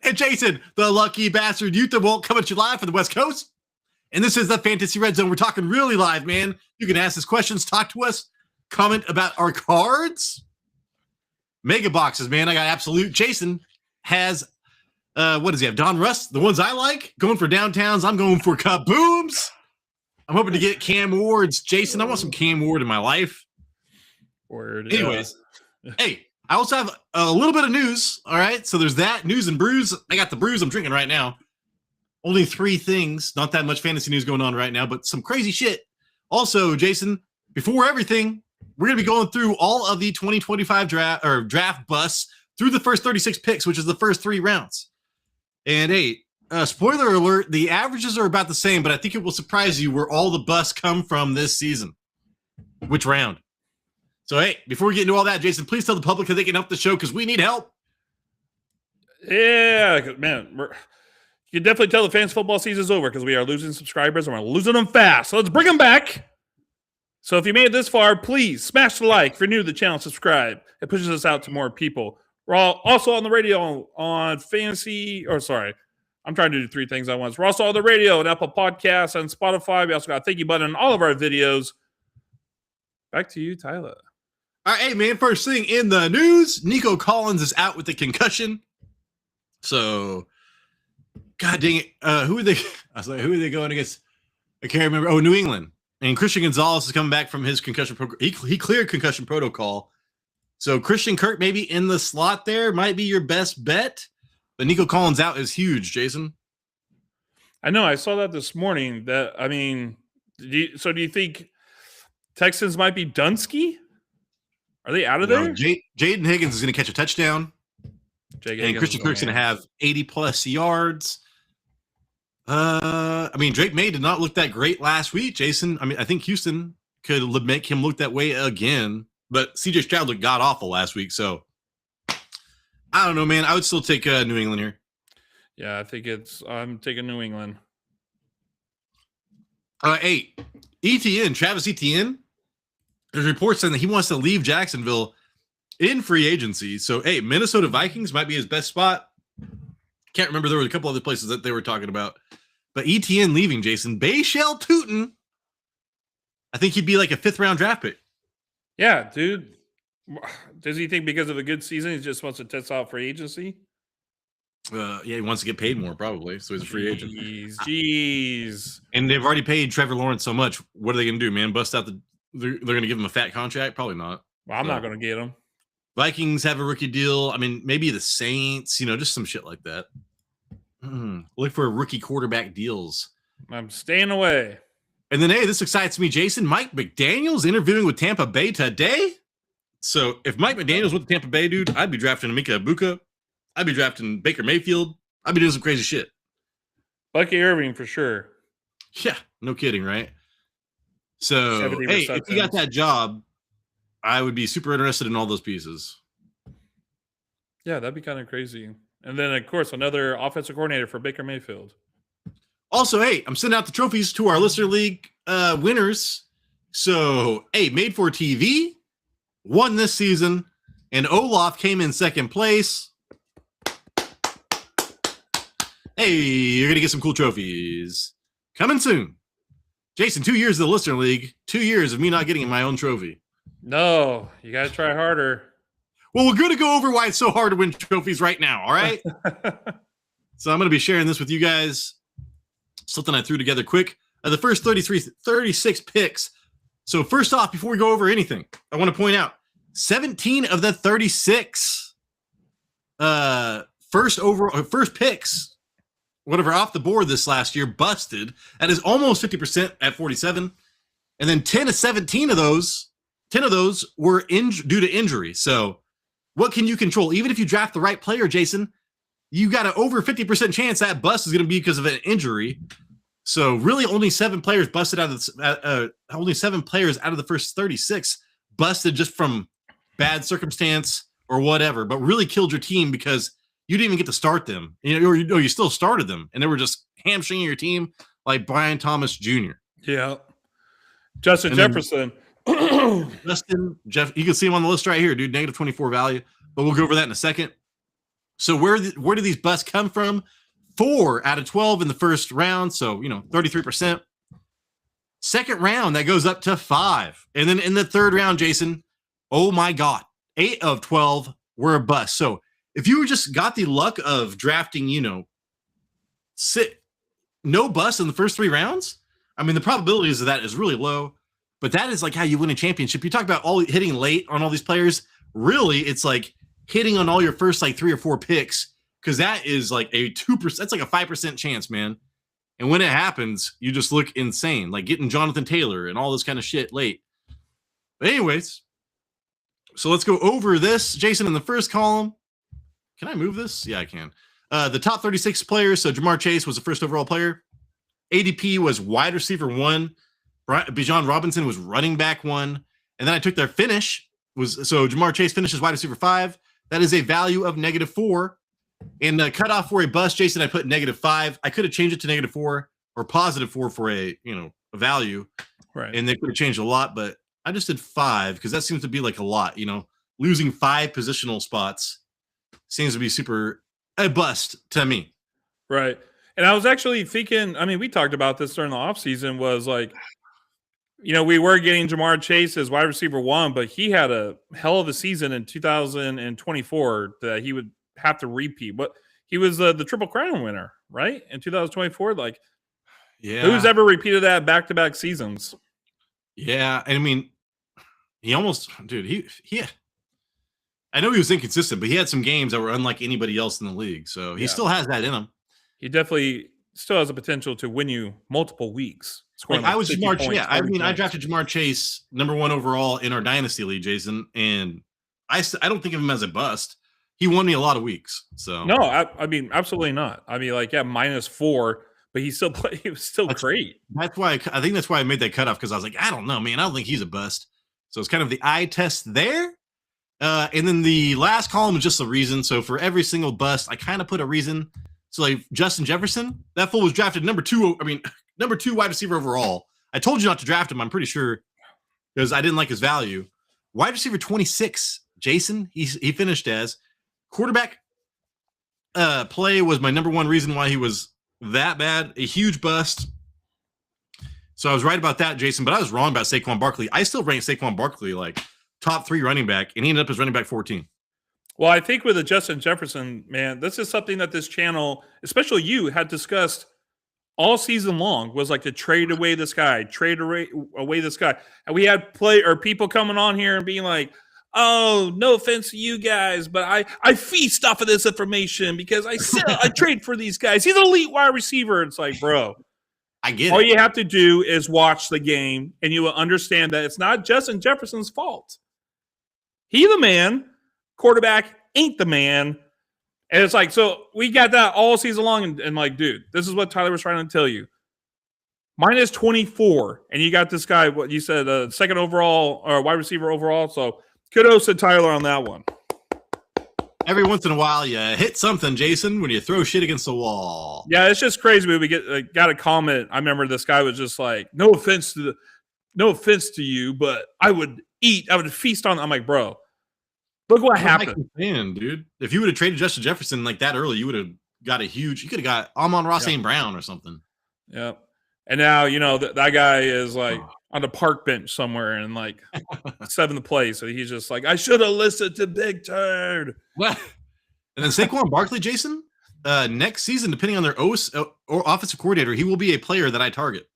And Jason, the lucky bastard Utah won't come at you live from the West Coast. And this is the Fantasy Red Zone. We're talking really live, man. You can ask us questions, talk to us, comment about our cards. Mega boxes, man. I got absolute. Jason has, what does he have? Donruss, the ones I like. Going for downtowns. I'm going for Kabooms. I'm hoping to get Cam Ward's. Jason, I want some Cam Ward in my life. Word. Anyways, hey, I also have a little bit of news. All right, so there's that news and brews. I got the brews I'm drinking right now. Only 3 things. Not that much fantasy news going on right now, but some crazy shit. Also, Jason, before everything, we're gonna be going through all of the 2025 draft busts through the first 36 picks, which is the first 3 rounds. And hey, spoiler alert: the averages are about the same, but I think it will surprise you where all the busts come from this season. Which round? So, hey, before we get into all that, Jason, please tell the public how they can help the show because we need help. Yeah, man. You can definitely tell the fantasy football season's over because we are losing subscribers and we're losing them fast. So let's bring them back. So if you made it this far, please smash the like. If you're new to the channel, subscribe. It pushes us out to more people. We're also on the radio on fantasy, or sorry, I'm trying to do 3 things at once. We're also on the radio on Apple Podcasts and Spotify. We also got a thank you button on all of our videos. Back to you, Tyler. All right, hey, man, first thing in the news, Nico Collins is out with a concussion. So, God dang it. Who are they? I was like, who are they going against? I can't remember. Oh, New England. And Christian Gonzalez is coming back from his concussion program. He cleared concussion protocol. So, Christian Kirk maybe in the slot there might be your best bet. But Nico Collins out is huge, Jason. I know. I saw that this morning. Do you think Texans might be Dunsky? Are they out of there? Jaden Higgins is going to catch a touchdown. And Christian Kirk's going to have 80-plus yards. Drake May did not look that great last week, Jason. I think Houston could make him look that way again. But C.J. Stroud looked god-awful last week. So, I don't know, man. I would still take New England here. Yeah, I'm taking New England. Hey, Travis Etienne. There's reports saying that he wants to leave Jacksonville in free agency. So, hey, Minnesota Vikings might be his best spot. Can't remember. There were a couple other places that they were talking about. But Etienne leaving, Jason. Bayshell Tootin. I think he'd be like a 5th-round draft pick. Yeah, dude. Does he think because of a good season he just wants to test out free agency? Yeah, he wants to get paid more probably. So he's a free agent. Jeez. And they've already paid Trevor Lawrence so much. What are they going to do, man? Bust out they're going to give him a fat contract? Probably not. Well, I'm not going to get him. Vikings have a rookie deal. Maybe the Saints, just some shit like that. Look for rookie quarterback deals. I'm staying away. And then, hey, this excites me, Jason. Mike McDaniel's interviewing with Tampa Bay today. So if Mike McDaniel's with Tampa Bay, dude, I'd be drafting Emeka Ibuka. I'd be drafting Baker Mayfield. I'd be doing some crazy shit. Bucky Irving for sure. Yeah, no kidding, right? So, hey, if you got that job, I would be super interested in all those pieces. Yeah, that'd be kind of crazy. And then, of course, another offensive coordinator for Baker Mayfield. Also, hey, I'm sending out the trophies to our Listener League winners. So, hey, Made for TV won this season, and Olaf came in 2nd place. Hey, you're going to get some cool trophies. Coming soon. Jason, 2 years of the Listener League, 2 years of me not getting my own trophy. No, you got to try harder. Well, we're going to go over why it's so hard to win trophies right now, all right? So I'm going to be sharing this with you guys. Something I threw together quick. The first 36 picks. So first off, before we go over anything, I want to point out 17 of the 36 first picks, whatever, off the board this last year, busted. That is almost 50% at 47. And then 10 of those were due to injury. So what can you control? Even if you draft the right player, Jason, you got an over 50% chance that bust is going to be because of an injury. So really only 7 players busted out of only 7 players out of the first 36 busted just from bad circumstance or whatever, but really killed your team because you didn't even get to start them. You still started them, and they were just hamstringing your team like Brian Thomas Jr. Yeah. Justin Jefferson. You can see him on the list right here, dude. -24 value, but we'll go over that in a second. So where do these busts come from? 4 out of 12 in the first round, so 33%. Second round, that goes up to 5. And then in the third round, Jason, oh my God, 8 of 12 were a bust. So if you just got the luck of drafting, no bust in the first 3 rounds, I mean, the probabilities of that is really low, but that is like how you win a championship. You talk about all hitting late on all these players. Really, it's like hitting on all your first like 3 or 4 picks, because that is like a 2%. That's like a 5% chance, man. And when it happens, you just look insane, like getting Jonathan Taylor and all this kind of shit late. But anyways, so let's go over this, Jason, in the first column. Can I move this? Yeah, I can. The top 36 players. So Jamar Chase was the first overall player. ADP was wide receiver 1. Bijan Robinson was running back 1. And then I took their finish. So Jamar Chase finishes wide receiver 5. That is a value of -4. And the cutoff for a bust, Jason, I put -5. I could have changed it to -4 or +4 for a value. Right. And they could have changed a lot, but I just did 5 because that seems to be like a lot. Losing 5 positional spots seems to be super a bust to me. Right. And I was actually thinking, I mean, we talked about this during the offseason, was like, we were getting Jamar Chase as wide receiver 1, but he had a hell of a season in 2024 that he would have to repeat. But he was the Triple Crown winner, right? In 2024. Like, yeah, who's ever repeated that back-to-back seasons? Yeah. And I mean, he almost, dude, he I know he was inconsistent, but he had some games that were unlike anybody else in the league. So he still has that in him. He definitely still has the potential to win you multiple weeks. Like I was Jamar Chase. Yeah, I mean, I drafted Jamar Chase #1 overall in our dynasty league, Jason, and I don't think of him as a bust. He won me a lot of weeks. So no, I mean, absolutely not. I mean, like, yeah, -4, but he still played. He was still great. That's why I think that's why I made that cutoff, because I was like, I don't know, man. I don't think he's a bust. So it's kind of the eye test there. And then the last column is just a reason. So for every single bust, I kind of put a reason. So like Justin Jefferson, that fool was drafted number 2 wide receiver overall. I told you not to draft him, I'm pretty sure, because I didn't like his value. Wide receiver 26, Jason, he finished as quarterback. Play was my #1 reason why he was that bad, a huge bust. So I was right about that, Jason, but I was wrong about Saquon Barkley. I still rank Saquon Barkley like top 3 running back, and he ended up as running back 14. Well, I think with the Justin Jefferson, man, this is something that this channel, especially you, had discussed all season long, was like to trade away this guy, away this guy. And we had people coming on here and being like, oh, no offense to you guys, but I feast off of this information because I trade for these guys. He's an elite wide receiver. It's like, bro, I get all it. you have to do is watch the game, and you will understand that it's not Justin Jefferson's fault. He the man. Quarterback ain't the man. And it's like, so we got that all season long, and like, dude, this is what Tyler was trying to tell you. -24, and you got this guy, what you said, second overall or wide receiver overall. So kudos to Tyler on that one. Every once in a while, you hit something, Jason, when you throw shit against the wall. Yeah, it's just crazy when we got a comment. I remember this guy was just like, no offense to you, but I would feast on. I'm like, bro, look what happened. Man, dude, if you would have traded Justin Jefferson like that early, you would have got you could have got Amon-Ra St. Brown or something. Yeah. And now, that guy is like on the park bench somewhere in like 7th place. So he's just like, I should have listened to Big Turd. What? And then Saquon Barkley, Jason, next season, depending on their or offensive coordinator, he will be a player that I target.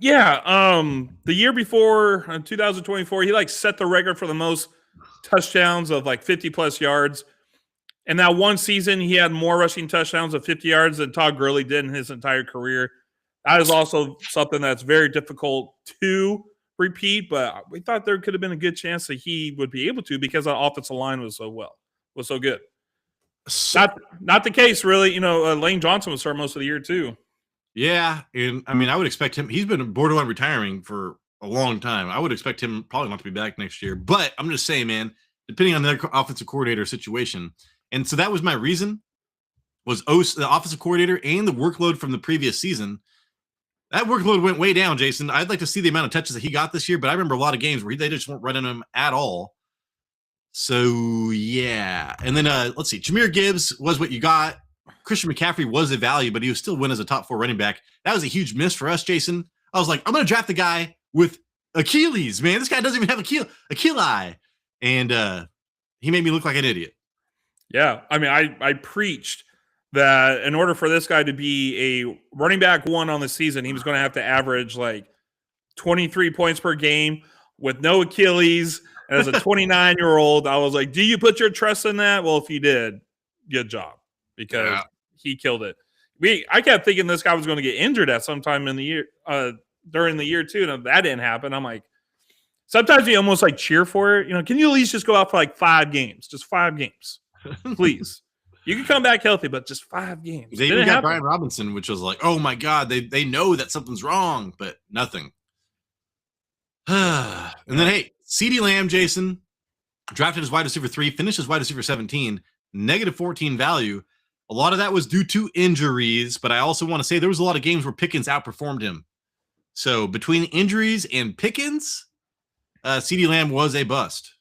Yeah. The year before, in 2024, he like set the record for the most touchdowns of like 50+ yards. And that one season, he had more rushing touchdowns of 50 yards than Todd Gurley did in his entire career. That is also something that's very difficult to repeat, but we thought there could have been a good chance that he would be able to, because the offensive line was so good. Not the case, really. Lane Johnson was start most of the year too. Yeah, and I mean, I would expect him. He's been borderline retiring for a long time. I would expect him probably not to be back next year. But I'm just saying, man, depending on their offensive coordinator situation. And so that was my reason, was the offensive coordinator and the workload from the previous season. That workload went way down, Jason. I'd like to see the amount of touches that he got this year, but I remember a lot of games where they just weren't running him at all. So yeah, and then let's see. Jahmyr Gibbs was what you got. Christian McCaffrey was a value, but he was still win as a top 4 running back. That was a huge miss for us, Jason. I was like, I'm going to draft the guy with Achilles, man. This guy doesn't even have Achilles. And he made me look like an idiot. Yeah. I mean, I preached that in order for this guy to be a running back 1 on the season, he was going to have to average like 23 points per game with no Achilles. And as a 29-year-old, I was like, do you put your trust in that? Well, if you did, good job, because he killed it. I kept thinking this guy was going to get injured at some time in the year, during the year too, and that didn't happen. I'm like, sometimes you almost like cheer for it. Can you at least just go out for like 5 games? Just 5 games, please. You can come back healthy, but just 5 games. They even got Brian Robinson, which was like, oh my God, they know that something's wrong, but nothing. And then, hey, CeeDee Lamb, Jason, drafted as wide receiver 3, finished as wide receiver 17, negative 14 value. A lot of that was due to injuries, but I also want to say there was a lot of games where Pickens outperformed him. So between injuries and Pickens, CeeDee Lamb was a bust.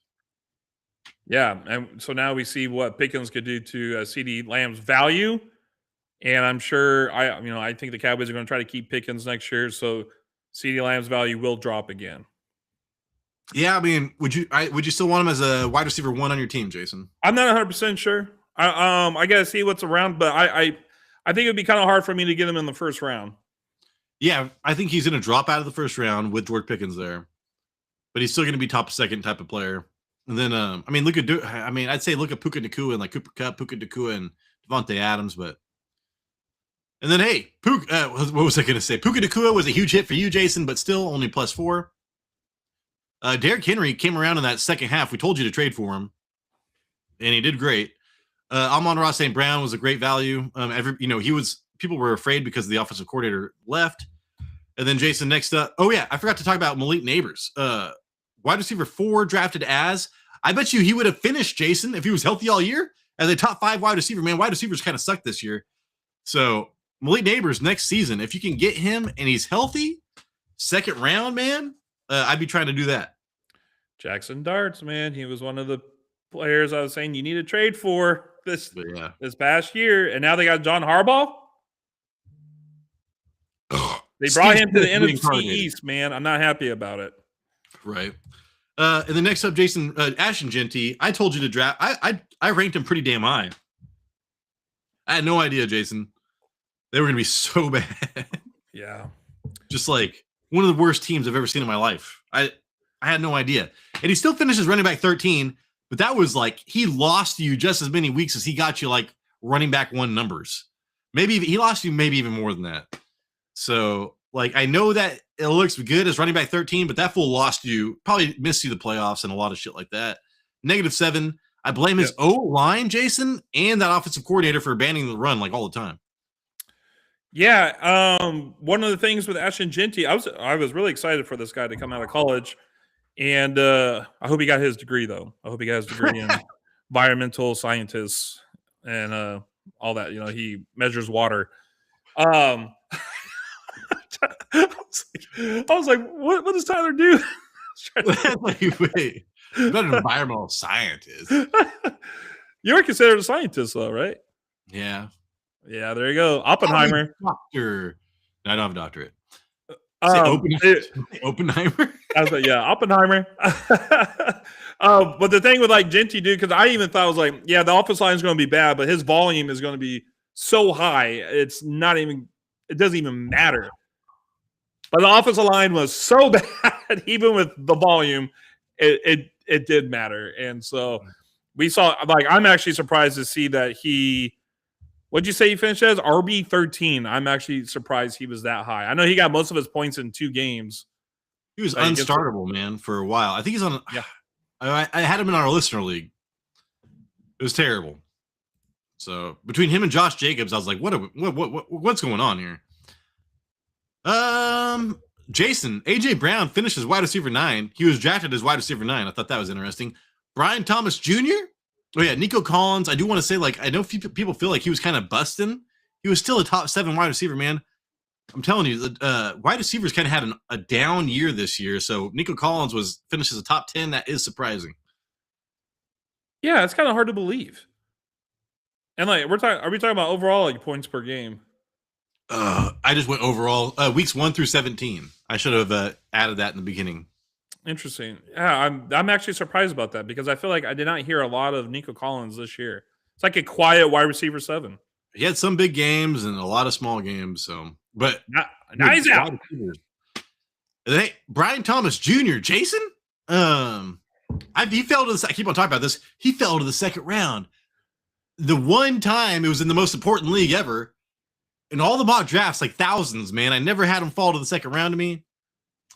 Yeah, and so now we see what Pickens could do to CeeDee Lamb's value, and I'm sure I think the Cowboys are going to try to keep Pickens next year, so CeeDee Lamb's value will drop again. Yeah, I mean, would you still want him as a wide receiver 1 on your team, Jason? I'm not 100% sure. I got to see what's around, but I think it would be kind of hard for me to get him in the first round. Yeah, I think he's going to drop out of the first round with George Pickens there, but he's still going to be top 2nd type of player. And then, I'd say look at Puka Nacua and like Cooper Kupp, Puka Nacua and Devontae Adams, but. And then, hey, what was I going to say? Puka Nacua was a huge hit for you, Jason, but still only +4. Derrick Henry came around in that second half. We told you to trade for him, and he did great. Amon-Ra St. Brown was a great value. People were afraid because the offensive coordinator left. And then Jason, next up. Oh yeah, I forgot to talk about Malik Neighbors. Wide receiver 4 drafted as. I bet you he would have finished, Jason, if he was healthy all year as a top 5 wide receiver. Man, wide receivers kind of suck this year. So Malik Neighbors next season, if you can get him and he's healthy, 2nd round, man, I'd be trying to do that. Jackson Darts, man, he was one of the players I was saying you need to trade for this past year, and now they got John Harbaugh. They brought him to the NFC East, man. I'm not happy about it. Right. And the next up, Jason, Ashton Genty. I told you to draft. I ranked him pretty damn high. I had no idea, Jason. They were going to be so bad. Yeah. Just like one of the worst teams I've ever seen in my life. I had no idea. And he still finishes running back 13, but that was like he lost you just as many weeks as he got you like running back 1 numbers. Maybe he lost you maybe even more than that. So, like, I know that it looks good as running back 13, but that fool lost you, probably missed you the playoffs and a lot of shit like that. -7. I blame his O-line, Jason, and that offensive coordinator for abandoning the run like all the time. Yeah. One of the things with Ashton Genty, I was really excited for this guy to come out of college. And I hope he got his degree, though. I hope he got his degree in environmental scientists and all that. He measures water. I was like, what does Tyler do? Wait, I'm not an environmental scientist. You were considered a scientist, though, right? Yeah. Yeah, there you go. Oppenheimer. Doctor. No, I don't have a doctorate. Oppenheimer. I was like, yeah, Oppenheimer. But the thing with like Genty, dude, because I even thought I was like, yeah, the offensive line is going to be bad, but his volume is going to be so high, it doesn't even matter. But the offensive line was so bad, even with the volume, it did matter. And so we saw, like, I'm actually surprised to see that what'd you say he finished as? RB13. I'm actually surprised he was that high. I know he got most of his points in 2 games. He was unstartable, man, for a while. I think he's on. Yeah. I had him in our listener league. It was terrible. So between him and Josh Jacobs, I was like, what's going on here? Jason, AJ Brown finished as wide receiver 9. He was drafted as wide receiver 9. I thought that was interesting. Brian Thomas Jr. Oh yeah, Nico Collins. I do want to say, like, I know people feel like he was kind of busting. He was still a top 7 wide receiver, man. I'm telling you, the wide receivers kind of had a down year this year. So Nico Collins finished as a top 10. That is surprising. Yeah, it's kind of hard to believe. And like, are we talking about overall like points per game? I just went overall weeks 1 through 17. I should have added that in the beginning. Interesting. Yeah, I'm actually surprised about that because I feel like I did not hear a lot of Nico Collins this year. It's like a quiet wide receiver 7. He had some big games and a lot of small games. So, but Now he's out. And then, hey, Brian Thomas Jr., Jason. He fell to the. I keep on talking about this. He fell to the second round. The one time it was in the most important league ever, in all the mock drafts, like thousands, man. I never had him fall to the second round to me.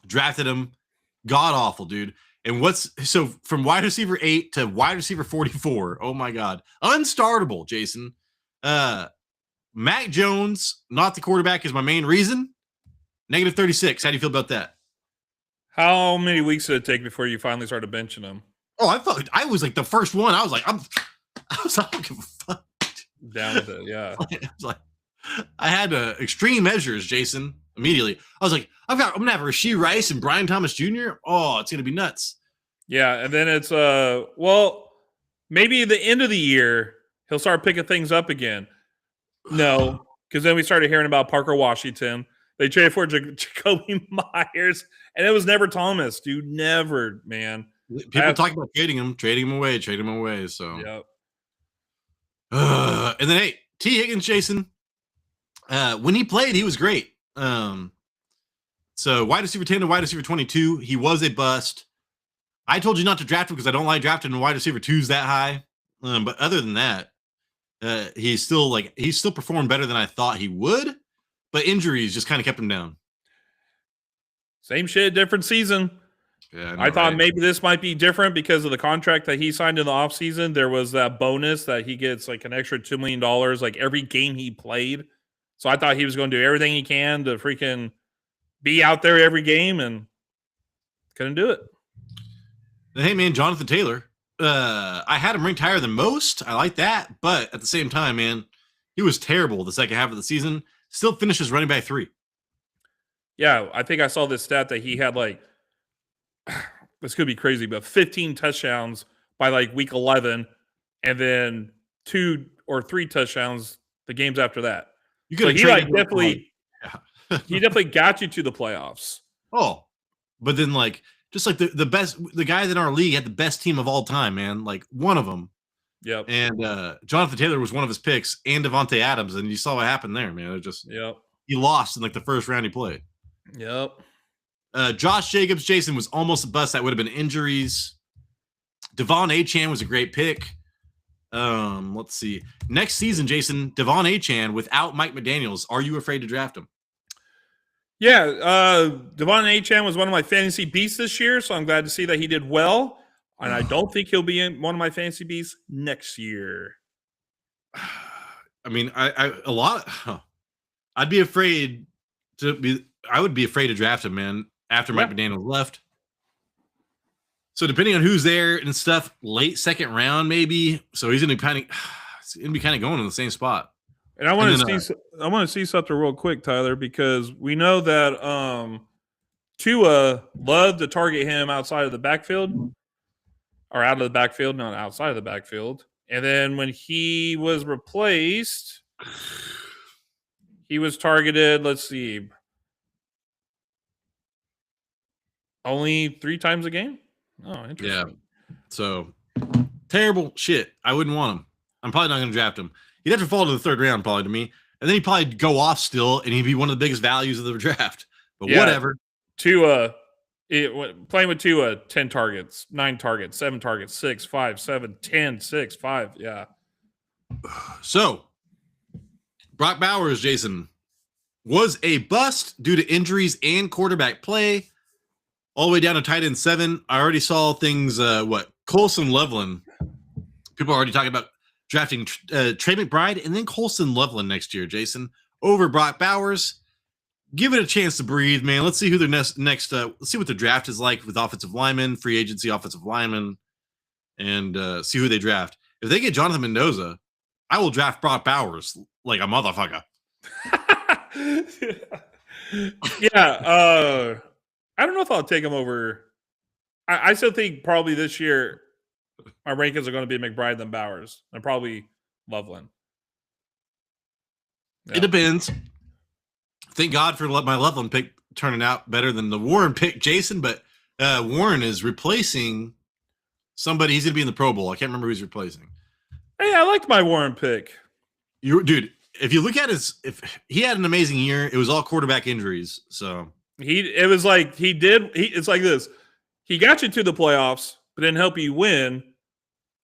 Drafted him, god awful, dude. And so from wide receiver 8 to wide receiver 44? Oh my god, unstartable, Jason. Mac Jones, not the quarterback, is my main reason. Negative 36. How do you feel about that? How many weeks did it take before you finally started benching him? Oh, I thought I was like the first one. I was like, I don't give a fuck. Down with it, yeah. I had extreme measures, Jason. Immediately, I was like, I'm gonna have Rashee Rice and Brian Thomas Jr. Oh, it's gonna be nuts. Yeah, and then it's maybe the end of the year he'll start picking things up again. No, because then we started hearing about Parker Washington. They traded for Jacoby Myers, and it was never Thomas, dude. Never, man. People talk about trading him away. So, yep. And then, hey, T. Higgins, Jason. When he played, he was great. So wide receiver 10 to wide receiver 22, he was a bust. I told you not to draft him because I don't like drafting wide receiver 2s that high. But other than that, he still performed better than I thought he would. But injuries just kind of kept him down. Same shit, different season. Yeah, I thought maybe this might be different because of the contract that he signed in the offseason. There was that bonus that he gets like an extra $2 million like every game he played. So I thought he was going to do everything he can to freaking be out there every game and couldn't do it. Hey, man, Jonathan Taylor. I had him ranked higher than most. I like that. But at the same time, man, he was terrible the second half of the season. Still finishes running back 3. Yeah, I think I saw this stat that he had like, this could be crazy, but 15 touchdowns by like week 11 and then 2 or 3 touchdowns the games after that. So he like definitely, he definitely got you to the playoffs. Oh, but then like, just like the guys in our league had the best team of all time, man. Like one of them. Yep. And Jonathan Taylor was one of his picks, and Devontae Adams, and you saw what happened there, man. It just he lost in like the first round he played. Yep. Josh Jacobs, Jason, was almost a bust. That would have been injuries. Devon Achane was a great pick. Let's see. Next season, Jason, Devon Achane without Mike McDaniels. Are you afraid to draft him? Yeah, Devon Achane was one of my fantasy beasts this year, so I'm glad to see that he did well. And I don't think he'll be in one of my fantasy beasts next year. I mean, I'd be afraid to be. I would be afraid to draft him, man, after Mike McDaniels left. So depending on who's there and stuff, late second round maybe. So he's gonna be kind of going in the same spot. And I want to see something real quick, Tyler, because we know that Tua loved to target him outside of the backfield. Or out of the backfield, not outside of the backfield. And then when he was replaced, he was targeted, let's see, only 3 times a game? Oh, interesting. Yeah. So, terrible shit. I wouldn't want him. I'm probably not going to draft him. He'd have to fall to the 3rd round probably to me. And then he'd probably go off still, and he'd be one of the biggest values of the draft. But whatever. Tua. Playing with Tua, 10 targets, 9 targets, 7 targets, 6, 5, 7, 10, 6, 5. Yeah. So, Brock Bowers, Jason, was a bust due to injuries and quarterback play. All the way down to tight end 7. I already saw things, Colson Loveland. People are already talking about drafting Trey McBride and then Colson Loveland next year, Jason, over Brock Bowers. Give it a chance to breathe, man. Let's see who their next. Let's see what the draft is like with offensive linemen, free agency offensive linemen, and see who they draft. If they get Jonathan Mendoza, I will draft Brock Bowers like a motherfucker. Yeah, I don't know if I'll take him over. I still think probably this year My rankings are going to be McBride then Bowers, and probably Loveland. It depends. Thank God for my Loveland pick turning out better than the Warren pick, Jason. But Warren is replacing somebody. He's going to be in the Pro Bowl. I can't remember who he's replacing. Hey, I liked my Warren pick. Dude, if you look at if he had an amazing year, it was all quarterback injuries. So it's like this. He got you to the playoffs, but didn't help you win.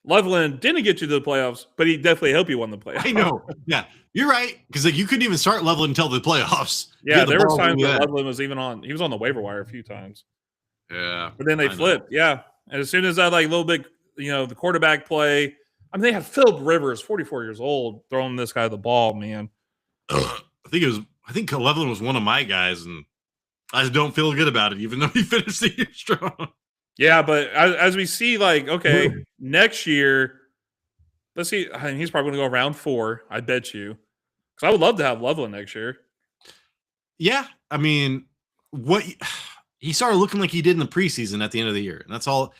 Loveland didn't get you to the playoffs, but he definitely helped you win the playoffs. I know. Yeah, you're right. Because you couldn't even start Loveland until the playoffs. Yeah, there was times where Loveland was even on. He was on the waiver wire a few times. Yeah, but then they flipped. Yeah, and as soon as that little bit, the quarterback play. I mean, they had Philip Rivers, 44 years old, throwing this guy the ball. Man, I think Loveland was one of my guys, and I just don't feel good about it, even though he finished the year strong. Yeah, but as we see, next year, let's see. I mean, he's probably going to go round 4. I bet you, because I would love to have Loveland next year. Yeah, I mean, he started looking like he did in the preseason at the end of the year, and that's all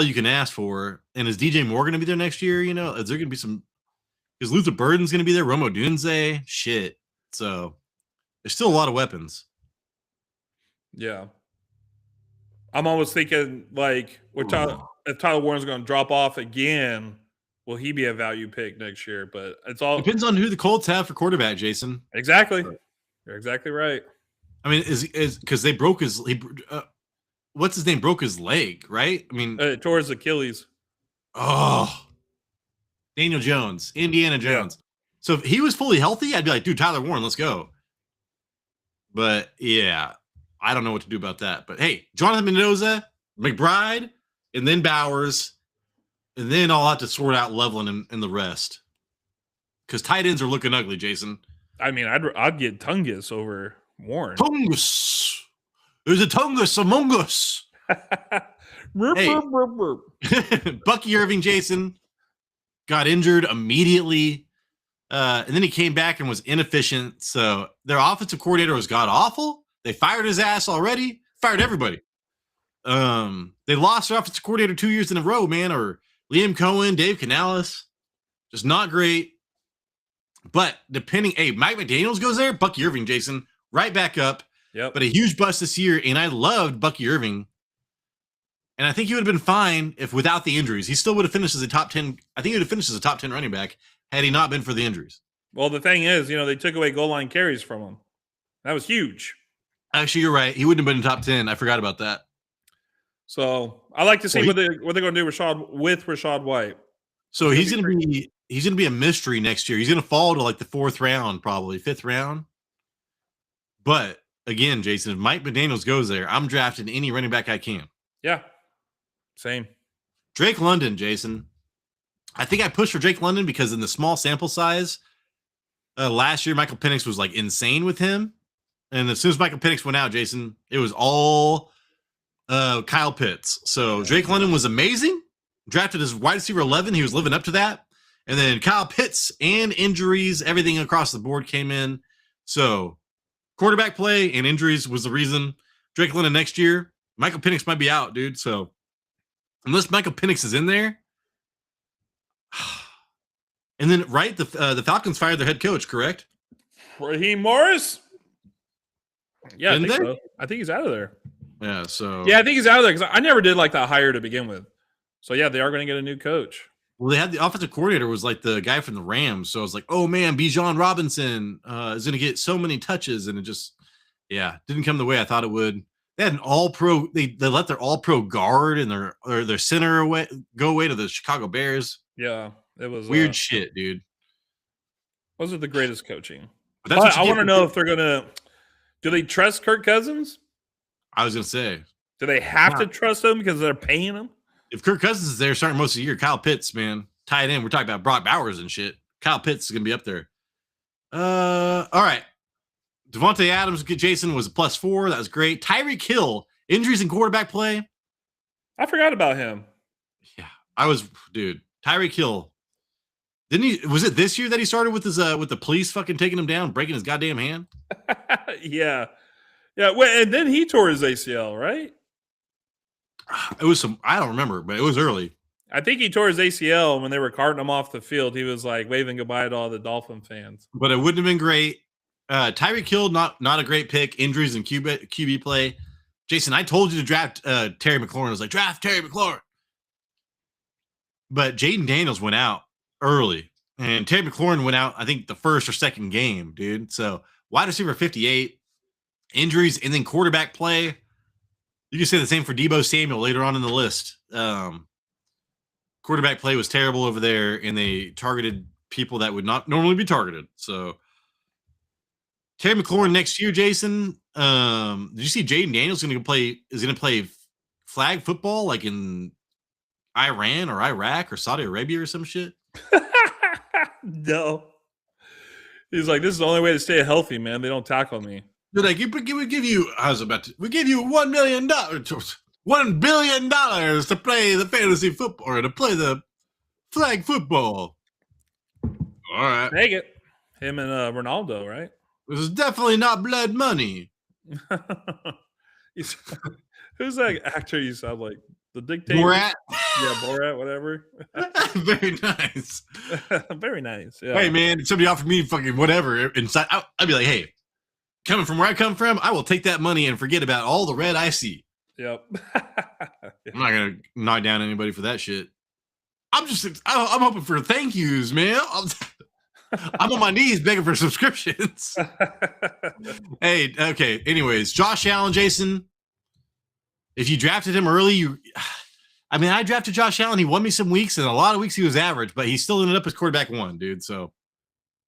you can ask for. And is DJ Moore going to be there next year? Is there going to be some? Is Luther Burden's going to be there? Romo Dunze? Shit. So there's still a lot of weapons. Yeah. I'm almost thinking if Tyler Warren's going to drop off again, will he be a value pick next year? But it's all depends on who the Colts have for quarterback, Jason. Exactly. You're exactly right. I mean, is because they broke his what's his name? Broke his leg, right? I mean, tore his Achilles. Oh, Daniel Jones, Indiana Jones. Yeah. So if he was fully healthy, I'd be like, dude, Tyler Warren, let's go. But yeah, I don't know what to do about that. But hey, Jonathan Mendoza, McBride, and then Bowers, and then I'll have to sort out Loveland and the rest. Because tight ends are looking ugly, Jason. I mean, I'd get Tungus over Warren. Tungus. There's a Tungus among us. Hey, Bucky Irving, Jason, got injured immediately. And then he came back and was inefficient. So their offensive coordinator was god-awful. They fired his ass already. Fired everybody. They lost their offensive coordinator 2 years in a row, man. Or Liam Cohen, Dave Canales. Just not great. But Mike McDaniels goes there. Bucky Irving, Jason, right back up. Yep. But a huge bust this year. And I loved Bucky Irving. And I think he would have been fine if without the injuries. He still would have finished as a top 10. I think he would have finished as a top 10 running back had he not been for the injuries. Well, the thing is, they took away goal line carries from him. That was huge. Actually, you're right. He wouldn't have been in top 10. I forgot about that. So I like to see what they're going to do with Rachaad White. So he's going to be a mystery next year. He's going to fall to the 4th round, probably 5th round. But again, Jason, if Mike McDaniels goes there, I'm drafting any running back I can. Yeah. Same. Drake London, Jason. I think I pushed for Drake London because in the small sample size, last year Michael Penix was insane with him. And as soon as Michael Penix went out, Jason, it was all Kyle Pitts. So Drake London was amazing. Drafted as wide receiver 11. He was living up to that. And then Kyle Pitts and injuries, everything across the board came in. So quarterback play and injuries was the reason. Drake London next year, Michael Penix might be out, dude. So unless Michael Penix is in there. And then, right, the Falcons fired their head coach, correct? Raheem Morris? Yeah, I think so. I think he's out of there. Yeah, so. Yeah, I think he's out of there because I never did like that hire to begin with. So, yeah, they are going to get a new coach. Well, they had the offensive coordinator was the guy from the Rams. So I was like, oh, man, Bijan Robinson is going to get so many touches. And it just, didn't come the way I thought it would. They had an all-pro. They let their all-pro guard and their center go away to the Chicago Bears. Yeah, it was weird shit, dude. Wasn't the greatest coaching. But that's I want to know if they're going to – do they trust Kirk Cousins? I was going to say. Do they have to trust him because they're paying him? If Kirk Cousins is there starting most of the year, Kyle Pitts, man, tied in. We're talking about Brock Bowers and shit. Kyle Pitts is going to be up there. All right. Devontae Adams, Jason, was a +4. That was great. Tyreek Hill, injuries in quarterback play. I forgot about him. Yeah, dude. Tyreek Hill. Didn't he? Was it this year that he started with his with the police fucking taking him down, breaking his goddamn hand? Yeah. Well, and then he tore his ACL, right? It was I don't remember, but it was early. I think he tore his ACL when they were carting him off the field. He was like waving goodbye to all the Dolphin fans. But it wouldn't have been great. Tyreek Hill, not a great pick. Injuries and QB play. Jason, I told you to draft Terry McLaurin. I was like, draft Terry McLaurin. But Jaden Daniels went out early. And Terry McLaurin went out, I think, the first or second game, dude. So wide receiver 58, injuries, and then quarterback play. You can say the same for Deebo Samuel later on in the list. Quarterback play was terrible over there, and they targeted people that would not normally be targeted. So Terry McLaurin next year, Jason. Did you see Jaden Daniels is going to play flag football like in Iran or Iraq or Saudi Arabia or some shit? No. He's like, this is the only way to stay healthy, man. They don't tackle me. They're like, we give you $1 million, $1 billion to play the fantasy football or to play the flag football. All right. Take it. Him and Ronaldo, right? This is definitely not blood money. Who's that actor you sound like? The dictator? Borat? Yeah, Borat, whatever. Very nice. Very nice. Yeah. Hey, man, if somebody offered me fucking whatever inside, I'd be like, hey, coming from where I come from, I will take that money and forget about all the red I see. Yep. I'm not going to knock down anybody for that shit. I'm hoping for thank yous, man. I'm on my knees begging for subscriptions. Hey, okay. Anyways, Josh Allen, Jason, if you drafted him early, I drafted Josh Allen. He won me some weeks, and a lot of weeks he was average, but he still ended up as quarterback one, dude. So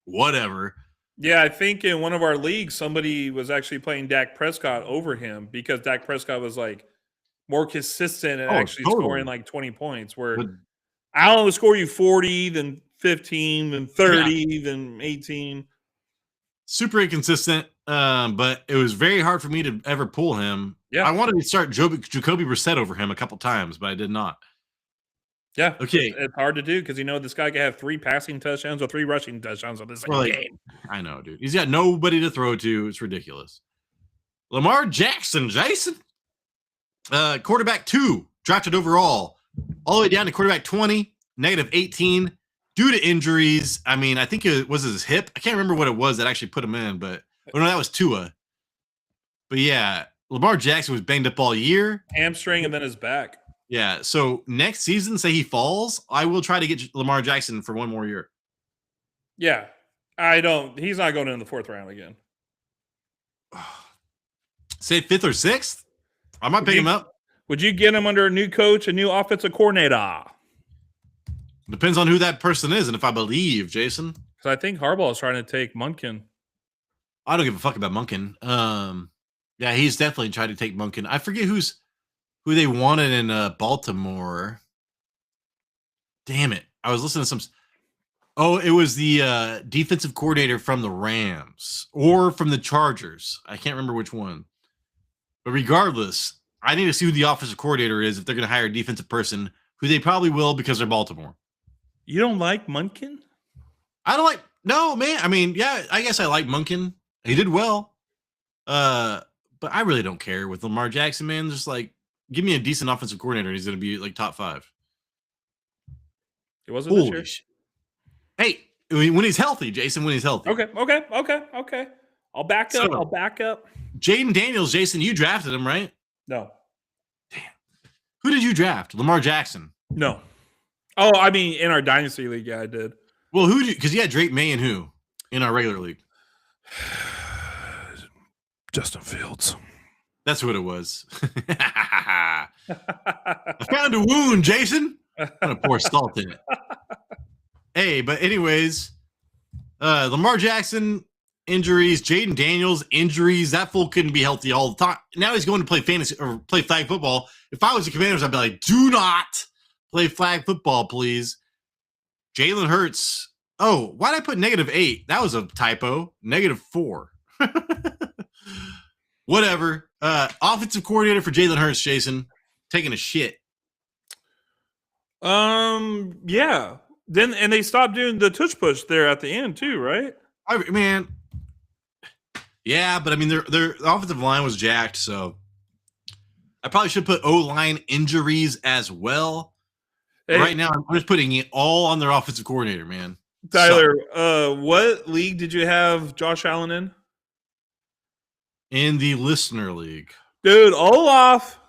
whatever. Yeah, I think in one of our leagues, somebody was actually playing Dak Prescott over him because Dak Prescott was like more consistent and scoring like 20 points, where Allen would score you 40, then 15, then 30, then 18. Super inconsistent, but it was very hard for me to ever pull him. Yeah, I wanted to start Jacoby Brissett over him a couple times, but I did not. Yeah, okay. It's hard to do because this guy can have 3 passing touchdowns or 3 rushing touchdowns on this game. I know, dude. He's got nobody to throw to. It's ridiculous. Lamar Jackson, Jason, quarterback 2, drafted overall, all the way down to quarterback 20, -18. Due to injuries, I think it was his hip. I can't remember what it was that actually put him in, but no, that was Tua. But yeah, Lamar Jackson was banged up all year. Hamstring and then his back. Yeah, so next season, say he falls, I will try to get Lamar Jackson for one more year. Yeah, he's not going in the 4th round again. Say 5th or 6th? I might pick him up. Would you get him under a new coach, a new offensive coordinator? Depends on who that person is and if I believe, Jason. Because I think Harbaugh is trying to take Munkin. I don't give a fuck about Munkin. Yeah, he's definitely tried to take Munkin. I forget who they wanted in Baltimore. Damn it. I was listening to some. Oh, it was the defensive coordinator from the Rams or from the Chargers. I can't remember which one. But regardless, I need to see who the offensive coordinator is if they're going to hire a defensive person, who they probably will because they're Baltimore. You don't like Munkin? I don't like. No, man. Yeah, I guess I like Munkin. He did well. But I really don't care with Lamar Jackson, man. Just like, give me a decent offensive coordinator, and he's going to be like top 5. It wasn't this year. Hey, when he's healthy, Jason, when he's healthy. Okay. I'll back up. Jaden Daniels, Jason, you drafted him, right? No. Damn. Who did you draft? Lamar Jackson. No. Oh, in our Dynasty League, yeah, I did. Well, because you had Drake May and who in our regular league? Justin Fields. That's what it was. I found a wound, Jason. I'm going to pour salt in it. Hey, but anyways, Lamar Jackson, injuries, Jaden Daniels, injuries. That fool couldn't be healthy all the time. Now he's going to play fantasy or play flag football. If I was the Commanders, I'd be like, do not play flag football, please. Jalen Hurts. Oh, why did I put -8? That was a typo. -4. Whatever. Offensive coordinator for Jalen Hurts, Jason. Taking a shit. Yeah. And they stopped doing the tush push there at the end too, right? Yeah, but their offensive line was jacked, so I probably should put O-line injuries as well. Hey, Right now, I'm just putting it all on their offensive coordinator, man. Tyler, what league did you have Josh Allen in? In the listener league. Dude, Olaf.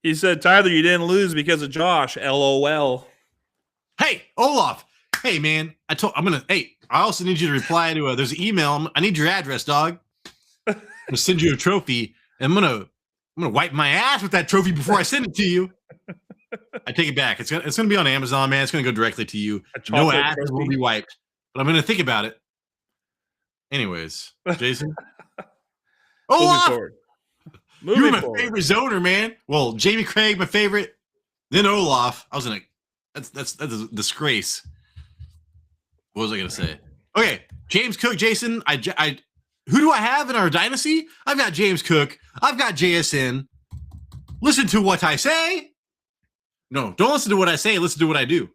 He said, Tyler, you didn't lose because of Josh. LOL. Hey, Olaf. Hey, man. I also need you to reply to there's an email. I need your address, dog. I'm gonna send you a trophy, and I'm gonna wipe my ass with that trophy before I send it to you. I take it back. It's gonna be on Amazon, man. It's gonna go directly to you. No asses will be wiped. But I'm gonna think about it. Anyways, Jason. Olaf! You were my favorite zoner, man. Well, Jamie Craig, my favorite. Then Olaf. That's a disgrace. What was I gonna say? Okay, James Cook, Jason. Who do I have in our dynasty? I've got James Cook. I've got JSN. Listen to what I say. No, don't listen to what I say. Listen to what I do.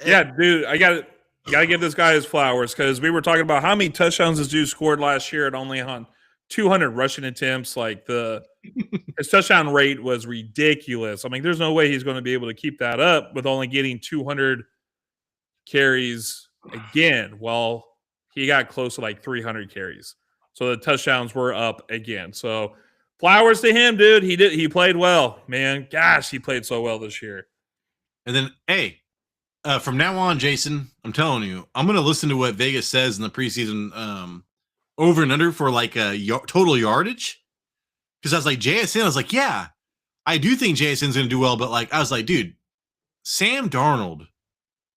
Yeah, dude, I gotta give this guy his flowers because we were talking about how many touchdowns this dude scored last year and only on 200 rushing attempts. Like his touchdown rate was ridiculous. I mean, there's no way he's going to be able to keep that up with only getting 200 carries again. Well, he got close to like 300 carries. So the touchdowns were up again. So flowers to him, dude. He played well, man. Gosh, he played so well this year. And then, hey, from now on, Jason, I'm telling you, I'm going to listen to what Vegas says in the preseason over and under for like total yardage. Because I was like, JSN, I was like, yeah, I do think JSN's going to do well. But like, I was like, dude, Sam Darnold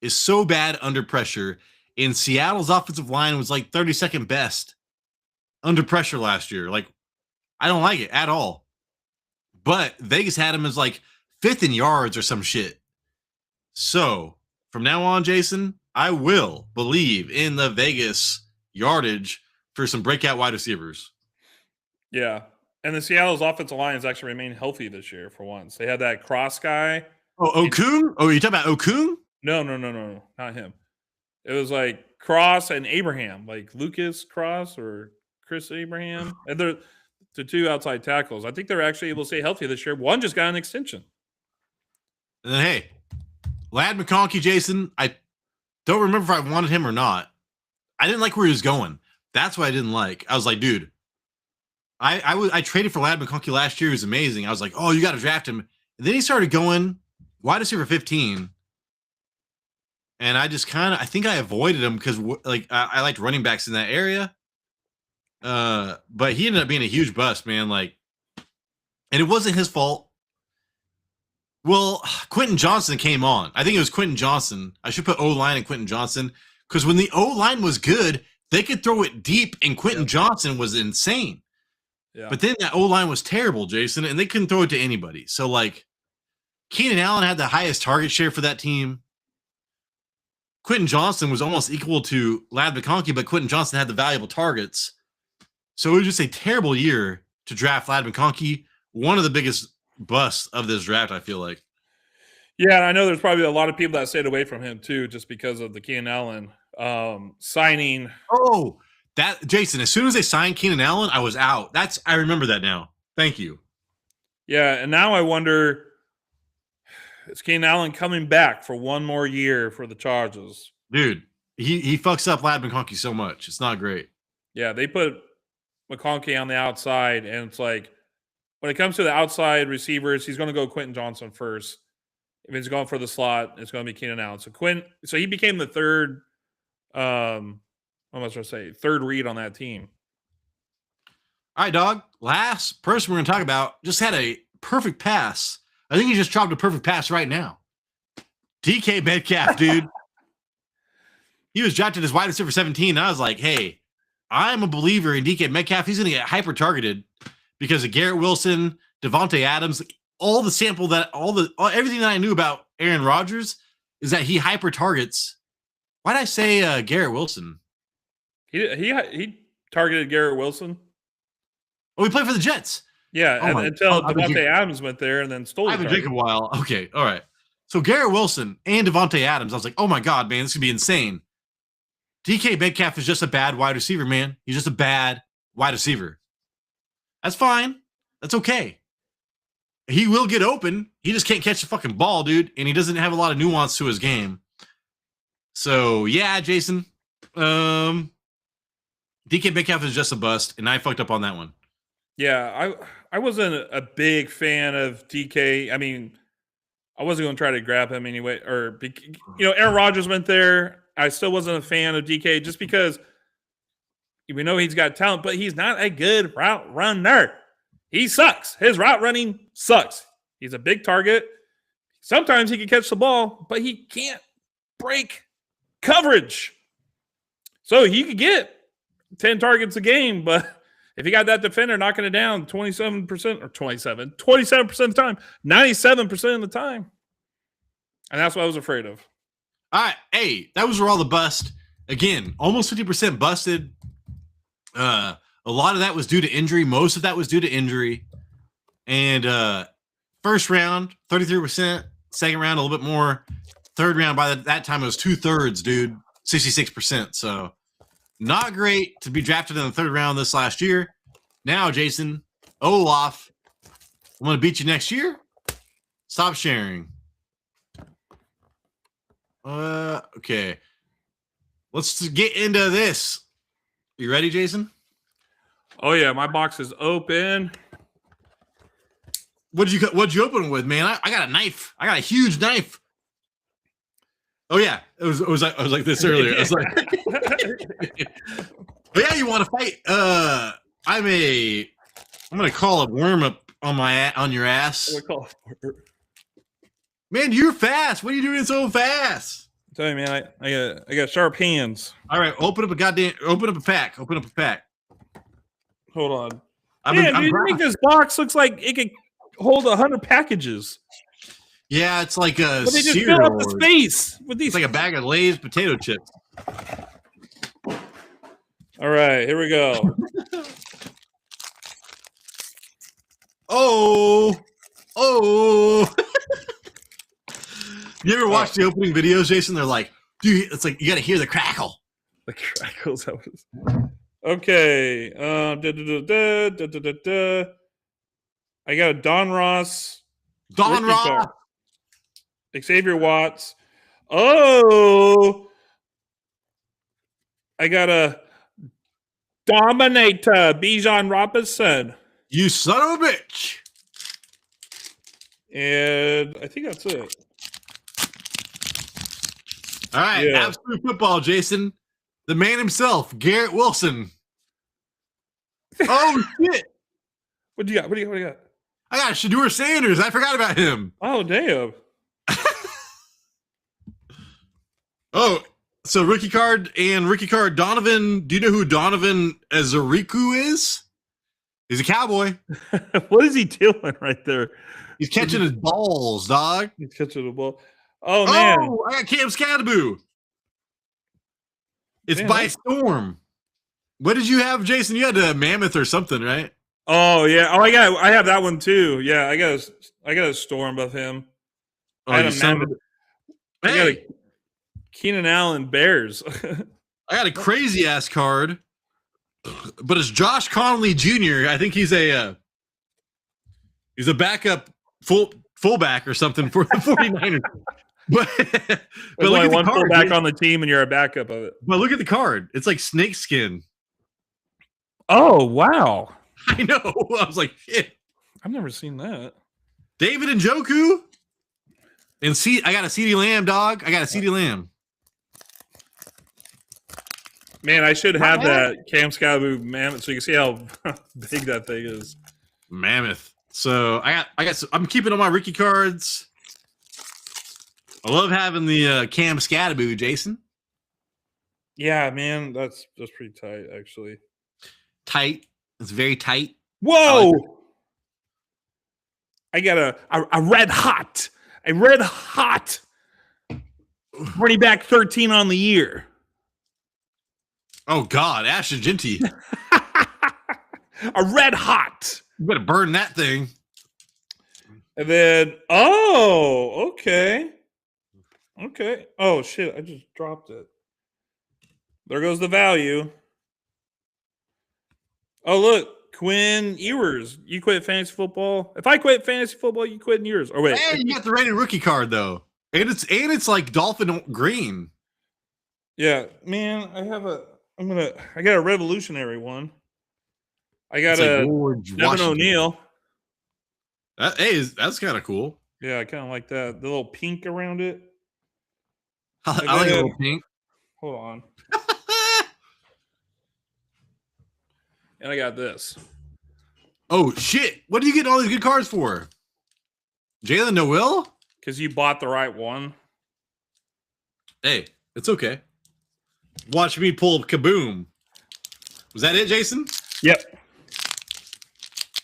is so bad under pressure. And Seattle's offensive line was like 32nd best under pressure last year. Like, I don't like it at all. But Vegas had him as like 5th in yards or some shit. So from now on, Jason, I will believe in the Vegas yardage for some breakout wide receivers. Yeah. And the Seattle's offensive line has actually remained healthy this year for once. They had that Cross guy. Oh, Okung? Oh, you talking about Okung? No, not him. It was like Cross and Abraham, like Lucas Cross or Chris Abraham. And they're the two outside tackles. I think they're actually able to stay healthy this year. One just got an extension. And then, hey, Lad McConkey, Jason, I don't remember if I wanted him or not. I didn't like where he was going. That's what I didn't like. I was like, dude, I traded for Lad McConkey last year. He was amazing. I was like, oh, you got to draft him. And then he started going wide receiver 15. And I just I think I avoided him because like I liked running backs in that area. But he ended up being a huge bust, man. Like, and it wasn't his fault. Well, Quentin Johnson came on. I think it was Quentin Johnson. I should put O-line and Quentin Johnson because when the O-line was good, they could throw it deep, and Quentin Johnson was insane. Yeah. But then that O-line was terrible, Jason, and they couldn't throw it to anybody. So, like, Keenan Allen had the highest target share for that team. Quentin Johnson was almost equal to Lad McConkey, but Quentin Johnson had the valuable targets. So it was just a terrible year to draft Lad McConkey, one of the biggest busts of this draft, I feel like. Yeah, and I know there's probably a lot of people that stayed away from him, too, just because of the Keenan Allen signing. Oh, that Jason, as soon as they signed Keenan Allen, I was out. I remember that now. Thank you. Yeah, and now I wonder, is Keenan Allen coming back for one more year for the Chargers? Dude, he fucks up Lad McConkey so much. It's not great. Yeah, they put McConkey on the outside, and it's like, when it comes to the outside receivers, he's going to go Quentin Johnson first. If he's going for the slot, it's going to be Keenan Allen. So he became the third, third read on that team. All right, dog. Last person we're going to talk about just had a perfect pass. I think he just dropped a perfect pass right now. DK Metcalf, dude. He was drafted as wide receiver 17. And I was like, hey, I'm a believer in DK Metcalf. He's going to get hyper targeted because of Garrett Wilson, Devontae Adams, everything that I knew about Aaron Rodgers is that he hyper targets. Why did I say Garrett Wilson? He targeted Garrett Wilson. Oh, he played for the Jets. Yeah, until Devontae Adams went there and then stole it. I haven't drank a while. Okay, all right. So Garrett Wilson and Devontae Adams, I was like, oh my God, man, this could be insane. DK Metcalf is just a bad wide receiver, man. He's just a bad wide receiver. That's fine. That's okay. he will get open. He just can't catch the fucking ball, dude. And he doesn't have a lot of nuance to his game. So, yeah, Jason. DK Metcalf is just a bust, and I fucked up on that one. Yeah, I wasn't a big fan of DK. I mean, I wasn't going to try to grab him anyway. Aaron Rodgers went there. I still wasn't a fan of DK just because we know he's got talent, but he's not a good route runner. He sucks. His route running sucks. He's a big target. Sometimes he can catch the ball, but he can't break coverage. So he could get 10 targets a game, but if you got that defender knocking it down 27% or 27% of the time, 97% of the time. And that's what I was afraid of. All right. Hey, that was all the bust. Again, almost 50% busted. A lot of that was due to injury. Most of that was due to injury. And first round, 33%. Second round, a little bit more. Third round, by that time, it was 2/3, dude. 66%. So not great to be drafted in the third round this last year. Now, Jason, Olaf, I'm going to beat you next year. Stop sharing. Okay. Let's get into this. You ready, Jason? Oh yeah, my box is open. What'd you open it with, man? I got a knife. I got a huge knife. Oh yeah, I was like this earlier. I was like, oh yeah, you want to fight? I'm gonna call a worm up on your ass. Man, you're fast. What are you doing so fast? I'm telling you, man, I got sharp hands. All right, open up a pack. Open up a pack. Hold on. Man, you think this box looks like it could hold 100 packages? Yeah, it's like a but they just fill up the space with these. It's like a bag of Lay's potato chips. All right, here we go. Oh. You ever watch the opening videos, Jason? They're like, dude, it's like you got to hear the crackle. The crackles. Okay. I got a Donruss. Xavier Watts. Oh. I got a Dominator, Bijan Robinson. You son of a bitch. And I think that's it. All right, yeah. Absolute football, Jason. The man himself, Garrett Wilson. Oh, shit. What do you got? What do you got? I got Shedeur Sanders. I forgot about him. Oh, damn. Oh, so rookie card Donovan. Do you know who Donovan Azariku is? He's a Cowboy. What is he doing right there? He's catching his balls, dog. He's catching the ball. Oh, man. Oh, I got Cam Scattaboo. It's by storm. What did you have, Jason? You had a Mammoth or something, right? Oh, yeah. Oh, I have that one too. Yeah, I got a storm of him. Oh, I got a Keenan Allen Bears. I got a crazy ass card, but it's Josh Conley Jr. I think he's a backup fullback or something for the 49ers. But look at one fullback on the team and you're a backup of it. But look at the card. It's like snakeskin. Oh, wow. I know. I was like, shit. I've never seen that. David Njoku. And I got a CeeDee Lamb, dog. I got a CeeDee Lamb. Man, I should have that Cam Scattaboo Mammoth so you can see how big that thing is. Mammoth. So I'm keeping all my rookie cards. I love having the Cam Scattaboo, Jason. Yeah, man, that's pretty tight, actually. Tight. It's very tight. Whoa! I got a red hot running back 13 on the year. Oh God, Ash Agenti. A red hot. You better burn that thing. And then, okay. Oh shit, I just dropped it. There goes the value. Oh look, Quinn Ewers. You quit fantasy football. If I quit fantasy football, you quit in yours. Or wait, Hey, you got the rated rookie card though, and it's like Dolphin green. yeah, man. I got a revolutionary one. I got It's like a George Devin Washington. O'Neal. That's kind of cool. Yeah, I kind of like that. The little pink around it. I like a little pink. Hold on. And I got this. Oh shit! What are you getting all these good cards for? Jalen Noel? Because you bought the right one. Hey, it's okay. Watch me pull Kaboom. Was that it, Jason? Yep.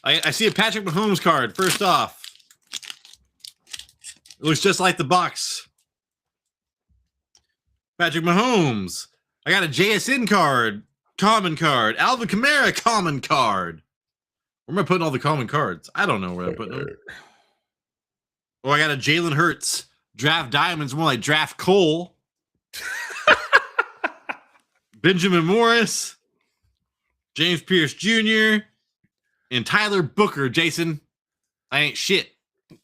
I see a Patrick Mahomes card. First off, it looks just like the box. Patrick Mahomes. I got a JSN card, common card. Alvin Kamara, common card. Where am I putting all the common cards? I don't know where I'm putting them. Oh, I got a Jalen Hurts. Draft Diamonds, more like Draft Cole. Benjamin Morris. James Pierce Jr. And Tyler Booker, Jason. I ain't shit.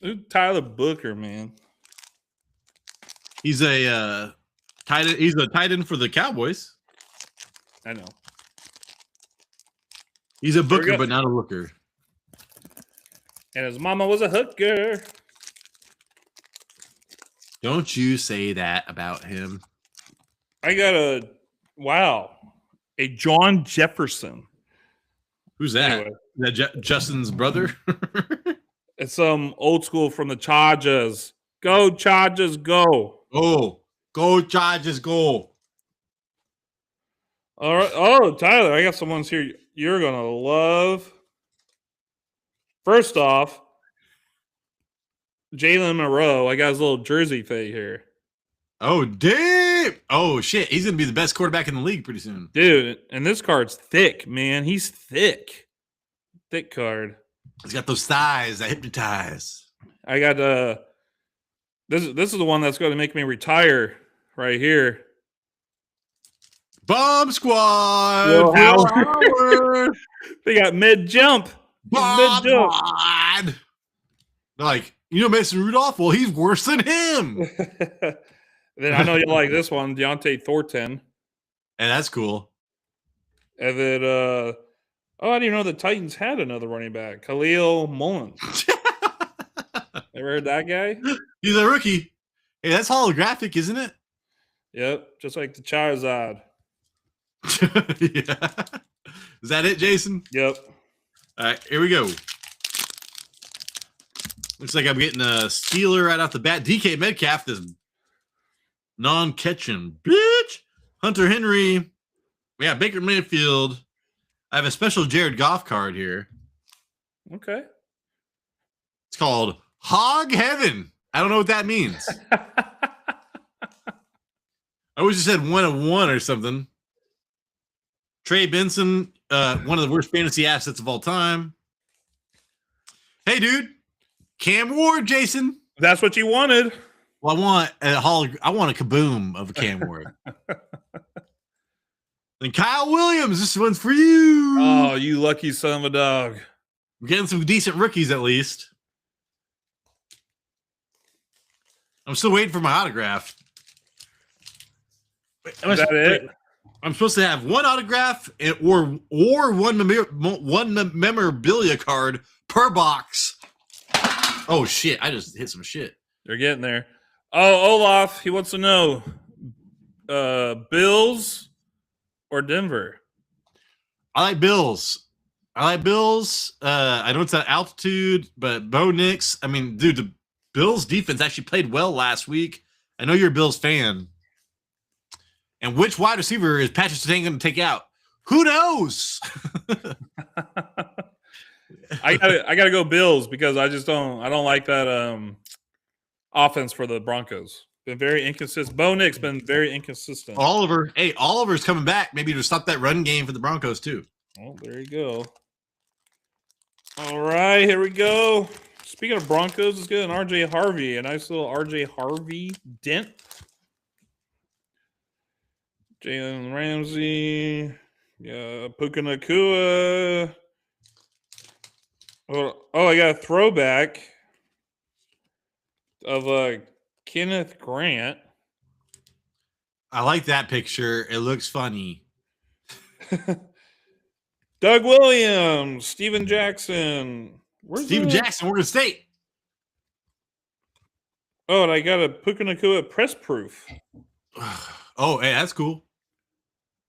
Dude, Tyler Booker, man. He's a tight end for the Cowboys. I know. He's a There we booker, go. but not a looker. And his mama was a hooker. Don't you say that about him. I got a John Jefferson. Who's that? Anyway. Is that Justin's brother? It's some old school from the Chargers. Go Chargers, go! Oh, go Chargers, go! All right. Oh, Tyler, I got some ones here you're gonna love. First off, Jalen Moreau. I got his little jersey fade here. Oh, damn! Oh, shit. He's going to be the best quarterback in the league pretty soon. Dude, and this card's thick, man. He's thick. Thick card. He's got those thighs that hypnotize. I got this is the one that's going to make me retire right here. Bomb Squad! Will Will Howard. Howard. They got mid jump. Bomb Squad! Like, Mason Rudolph? Well, he's worse than him. Then I know you like this one, Deontay Thornton. And that's cool. And then I didn't even know the Titans had another running back, Khalil Mullins. Ever heard that guy? He's a rookie. Hey, that's holographic, isn't it? Yep, just like the Charizard. Yeah. Is that it, Jason? Yep. All right, here we go. Looks like I'm getting a Steeler right off the bat. DK Metcalf, this non-catching bitch. Hunter Henry. Yeah, Baker Mayfield. I have a special Jared Goff card here. Okay. It's called Hog Heaven. I don't know what that means. I always just said 1 of 1 or something. Trey Benson, one of the worst fantasy assets of all time. Hey, dude. Cam Ward, Jason. That's what you wanted. Well, I want a Kaboom of a Cam Ward. And Kyle Williams, this one's for you. Oh, you lucky son of a dog. We're getting some decent rookies at least. I'm still waiting for my autograph. Is that it? I'm supposed to have one autograph or one memorabilia card per box. Oh, shit. I just hit some shit. They're getting there. Oh, Olaf, he wants to know Bills or Denver? I like Bills. I know it's at altitude, but Bo Nix. I mean, dude, the Bills defense actually played well last week. I know you're a Bills fan. And which wide receiver is Patrick Surtain going to take out? Who knows? I gotta go Bills because I don't like that offense for the Broncos. Been very inconsistent. Bo Nix been very inconsistent. Oliver's coming back. Maybe to stop that run game for the Broncos too. Oh, there you go. All right, here we go. Speaking of Broncos, let's get an RJ Harvey. A nice little RJ Harvey dent. Jalen Ramsey. Yeah, Puka Nacua. Oh, I got a throwback of Kenneth Grant. I like that picture. It looks funny. Doug Williams, Steven Jackson. Steven Jackson, Oregon State. Oh, and I got a Puka Nakua press proof. Oh, hey, that's cool.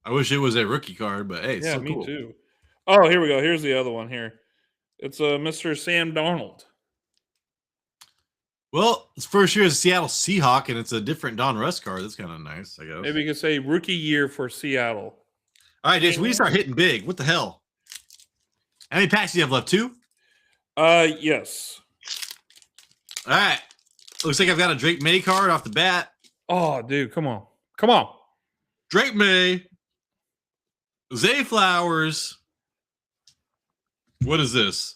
I wish it was a rookie card, but hey, it's Yeah, so me cool. too. Oh, here we go. Here's the other one here. It's Mr. Sam Darnold. Well, it's first year as a Seattle Seahawk, and it's a different Donruss card. That's kind of nice, I guess. Maybe you could say rookie year for Seattle. All right, Jason, we need to start hitting big. What the hell? How many packs do you have left? 2? Yes. All right. Looks like I've got a Drake May card off the bat. Oh, dude, come on. Come on. Drake May. Zay Flowers. What is this?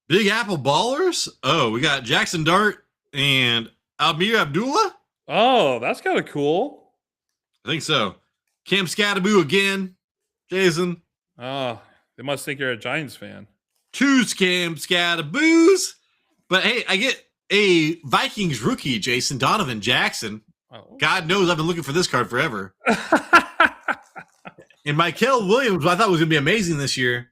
Big Apple Ballers? Oh, we got Jackson Dart and Almir Abdullah? Oh, that's kind of cool. I think so. Cam Scattaboo again. Jason. Oh, they must think you're a Giants fan. 2 Cam Scattaboos. But hey, I get a Vikings rookie, Jason Donovan Jackson. Oh. God knows I've been looking for this card forever. And Michael Williams, I thought was going to be amazing this year.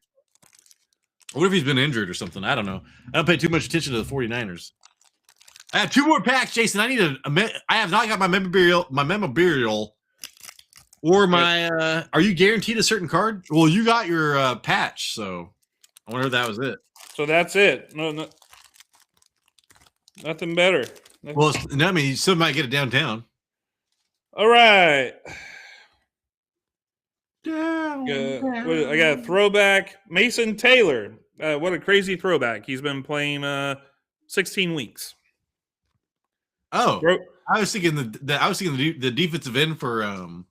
What if he's been injured or something? I don't know. I don't pay too much attention to the 49ers. I have 2 more packs, Jason. I need I have not got my memorabilial or my are you guaranteed a certain card? Well, you got your patch, so I wonder if that was it. So that's it. No, nothing better. Well, no, I mean, you still might get it downtown. All right. Down. I got a throwback. Mason Taylor. What a crazy throwback. He's been playing 16 weeks. Oh, I was thinking the defensive end for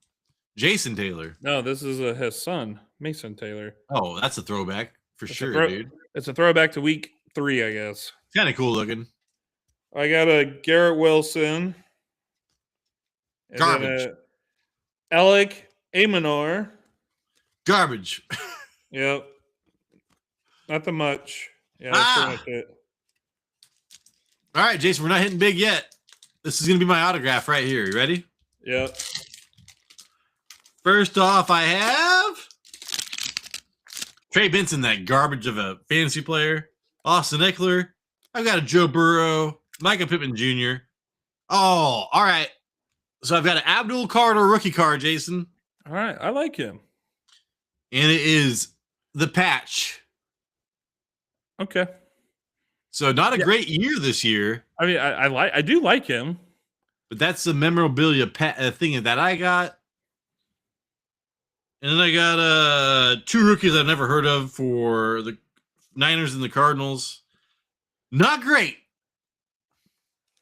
Jason Taylor. No, this is his son, Mason Taylor. Oh, that's a throwback for sure, dude. It's a throwback to week 3, I guess. Kind of cool looking. I got a Garrett Wilson. Garbage. Alec Amanor. Garbage. Yep. Nothing much. Yeah, that's pretty much it. All right, Jason, we're not hitting big yet. This is going to be my autograph right here. You ready? Yep. First off, I have Trey Benson, that garbage of a fantasy player. Austin Eckler. I've got a Joe Burrow. Micah Pittman Jr. Oh, all right. So I've got an Abdul Carter rookie card, Jason. All right. I like him. And it is the patch. Okay. So not a great year this year. I mean, I do like him. But that's the memorabilia thing that I got. And then I got 2 rookies I've never heard of for the Niners and the Cardinals. Not great.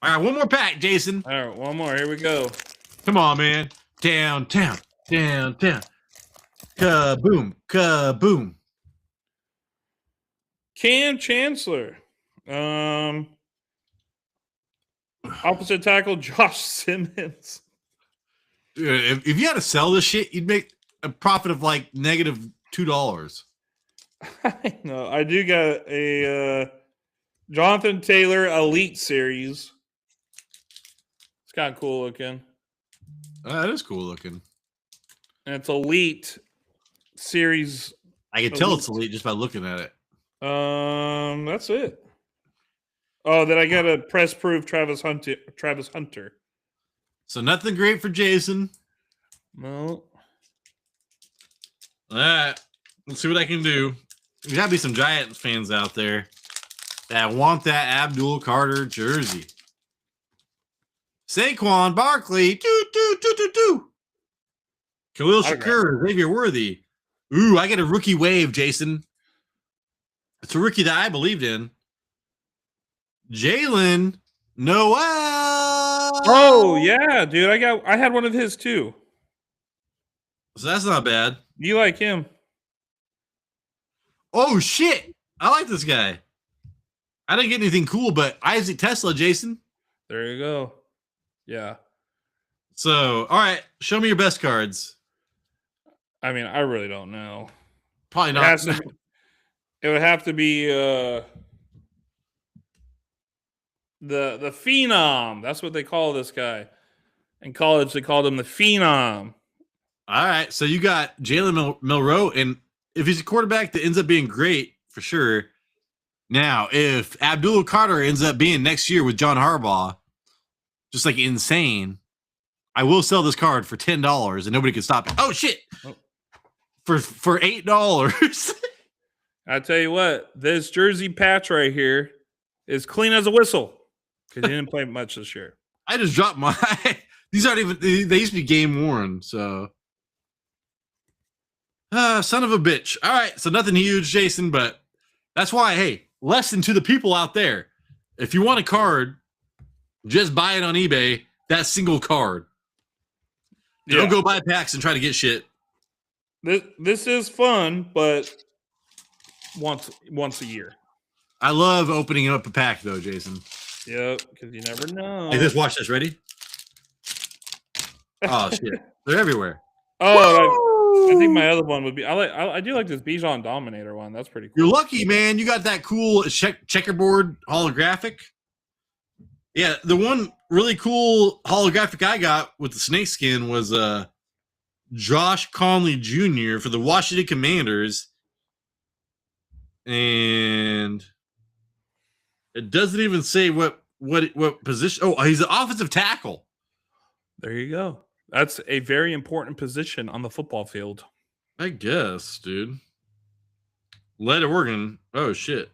All right, one more pack, Jason. All right, one more. Here we go. Come on, man. Downtown. Kaboom. Kaboom. Cam Chancellor. Opposite tackle, Josh Simmons. Dude, if you had to sell this shit, you'd make a profit of like negative $2. I know. I do got a Jonathan Taylor Elite Series. It's kind of cool looking. That is cool looking. And it's Elite Series. I can tell it's elite just by looking at it. That's it. Oh, then I got a press proof Travis Hunter. So nothing great for Jason. No. All right. Let's see what I can do. There's got to be some Giants fans out there that want that Abdul Carter jersey. Saquon Barkley. Khalil Shakur. Xavier Worthy. Ooh, I get a rookie wave, Jason. It's a rookie that I believed in. Jalen Noel. Oh yeah, dude. I had one of his too. So that's not bad. You like him? Oh shit! I like this guy. I didn't get anything cool, but Isaac Tesla, Jason. There you go. Yeah. So, all right, show me your best cards. I mean, I really don't know. Probably not. It would have to be the Phenom. That's what they call this guy. In college, they called him the Phenom. All right, so you got Jalen Milroe, and if he's a quarterback that ends up being great for sure. Now, if Abdul Carter ends up being next year with John Harbaugh, just like insane, I will sell this card for $10 and nobody can stop it. Oh shit! For $8. I tell you what, this jersey patch right here is clean as a whistle because he didn't play much this year. I just dropped my. These aren't even. They used to be game worn. So, son of a bitch. All right, so nothing huge, Jason, but that's why. Hey, lesson to the people out there: if you want a card, just buy it on eBay. That single card. Yeah. Don't go buy packs and try to get shit. This is fun, but once a year. I love opening up a pack, though, Jason. Yep, because you never know. Hey, just watch this. Ready? Oh shit! They're everywhere. Oh, I think my other one would be. I do like this Bijan Dominator one. That's pretty cool. You're lucky, man. You got that cool checkerboard holographic. Yeah, the one really cool holographic I got with the snake skin was Josh Conley Jr. for the Washington Commanders. And it doesn't even say what position. Oh, he's an offensive tackle. There you go. That's a very important position on the football field. I guess, dude. Led Oregon. Oh, shit.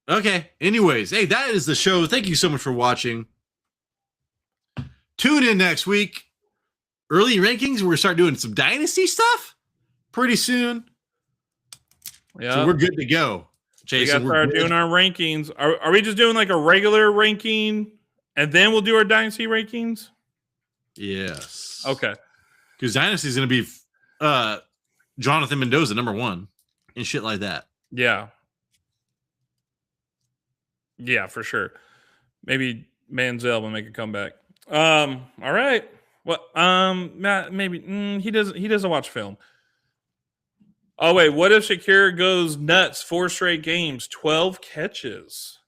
Okay. Anyways, hey, that is the show. Thank you so much for watching. Tune in next week. Early rankings. We're going to start doing some dynasty stuff pretty soon. Yeah. So we're good to go. Jason, we got to start doing our rankings. Are we just doing like a regular ranking and then we'll do our dynasty rankings? Yes. Okay. Because dynasty is going to be Jonathan Mendoza #1 and shit like that. Yeah. Yeah, for sure. Maybe Manziel will make a comeback. All right. Well, Matt, maybe he doesn't watch film. Oh wait, what if Shakir goes nuts 4 straight games, 12 catches?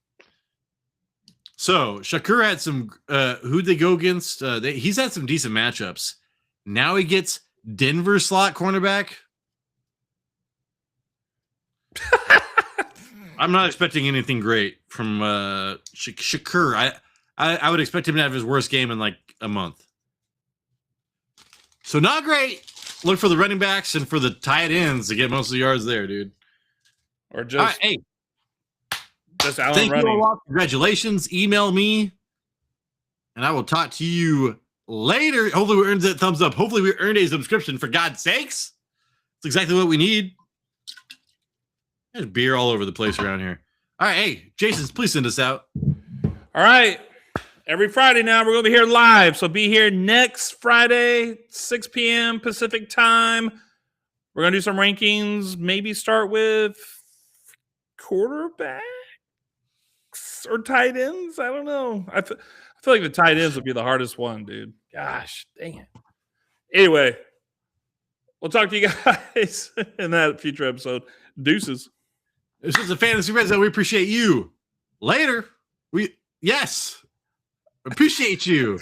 So Shakur had some. Who'd they go against? He's had some decent matchups. Now he gets Denver slot cornerback. I'm not expecting anything great from Shakur. I would expect him to have his worst game in like a month. So not great. Look for the running backs and for the tight ends to get most of the yards there, dude. Or just right, hey. Just Allen Thank running. you all. Congratulations. Email me, and I will talk to you later. Hopefully, we earned that thumbs up. Hopefully, we earned a subscription. For God's sakes, it's exactly what we need. There's beer all over the place around here. All right, hey, Jason, please send us out. All right, every Friday now we're gonna be here live. So be here next Friday, 6 p.m. Pacific time. We're gonna do some rankings. Maybe start with quarterback. Or tight ends? I don't know. I feel like the tight ends would be the hardest one, dude. Gosh, dang it. Anyway, we'll talk to you guys in that future episode. Deuces. This is a Fantasy Red Zone. We appreciate you. Later. Yes. Appreciate you.